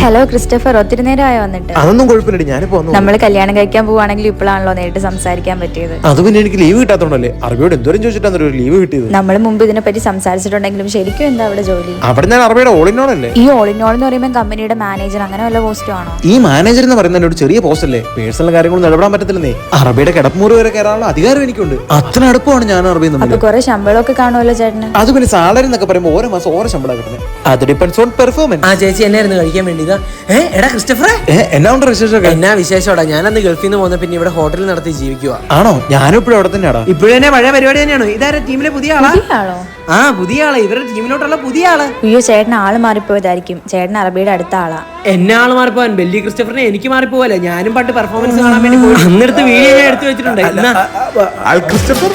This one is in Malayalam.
ഹലോ ക്രിസ്റ്റഫർ, ഒത്തിരി നേരമായി വന്നിട്ട്. അതൊന്നും കുഴപ്പമില്ല, ഞാനിപ്പോ വന്നു. നമ്മൾ കല്യാണം കഴിക്കാൻ പോവാണെങ്കിൽ ഇപ്പോഴാണല്ലോ നേരിട്ട് സംസാരിക്കാൻ പറ്റിയത്. അത് പിന്നെ എനിക്ക് ലീവ് കിട്ടാത്തോണ്ടല്ലേ. അറബിയോട് എന്തോരം ചോദിച്ചിട്ടാണ് ഒരു ലീവ് കിട്ടിയത്. നമ്മൾ മുമ്പ് ഇതിനെപ്പറ്റി സംസാരിച്ചിട്ടുണ്ടെങ്കിലും ശരിക്കും എന്താ അവിടെ ജോലി? അവിടെ ഞാൻ അറബിയുടെ ഓളിനോളല്ലേ. ഈ ഓളിനോൾ എന്ന് പറയുമ്പോൾ കമ്പനിയുടെ മാനേജർ അങ്ങനെ വല്ല പോസ്റ്റും ആണോ? ഈ മാനേജർ എന്ന് പറയുന്നത് ഒരു ചെറിയ പോസ്റ്റ് അല്ലേ, പേഴ്സണൽ കാര്യങ്ങളൊന്നും ഇടപെടാൻ പറ്റത്തില്ലെന്നേ. അറബിയുടെ കിടപ്പുമുറി വരെ കയറാനുള്ള അധികാരം എനിക്കുണ്ട്. അത്ര അടുപ്പമാണ് ഞാൻ അറബി. അപ്പൊ കുറെ ശമ്പളമൊക്കെ കാണുമല്ലോ ചേട്ടന്? അത് പിന്നെ സാലറി എന്നൊക്കെ പറയുമ്പോൾ ഓരോ മാസം ഓരോ ശമ്പളം കിട്ടുന്നത്. അത് ഡിപ്പെൻസ് ഓൺ പെർഫോമൻസ്. ആ ചേച്ചി എന്നായിരുന്നു കഴിക്കാൻ വേണ്ടിയതാ? എടാ ക്രിസ്റ്റഫറെ, എന്നാ ഉണ്ട് വിശേഷമൊക്കെ? എന്നാ വിശേഷോടാ? ഞാനന്ന് ഗൾഫിൽ നിന്ന് പോന്ന പിന്നെ ഇവിടെ ഹോട്ടലിൽ നടത്തി ജീവിക്കുക. ആണോ? ഞാനും ഇപ്പോഴും അവിടെ തന്നെയാടാ. ഇപ്പോഴും തന്നെ പഴയ പരിപാടി തന്നെയാണ്. ഇതാരാ ടീമിലെ പുതിയ ആളാ? ആളോ? ആ പുതിയ ആളാ, ഇവരുടെ ടീമിലോട്ടുള്ള പുതിയ ആള്. അയ്യോ, ചേട്ടൻ ആള് മാറിപ്പോയതായിരിക്കും. ചേട്ടൻ അറബിയുടെ അടുത്ത ആളാ. എന്നെ ആള് മാറിപ്പോവാൻ ബെല്ലി ക്രിസ്റ്റഫറിനെ എനിക്ക് മാറിപ്പോവല്ലേ? ഞാനും പണ്ട് പെർഫോമൻസ് കാണാൻ വേണ്ടി പോയി. അന്നെടുത്ത് വീഡിയോ ഞാൻ എടുത്തു വെച്ചിട്ടുണ്ട്. ക്രിസ്റ്റഫർ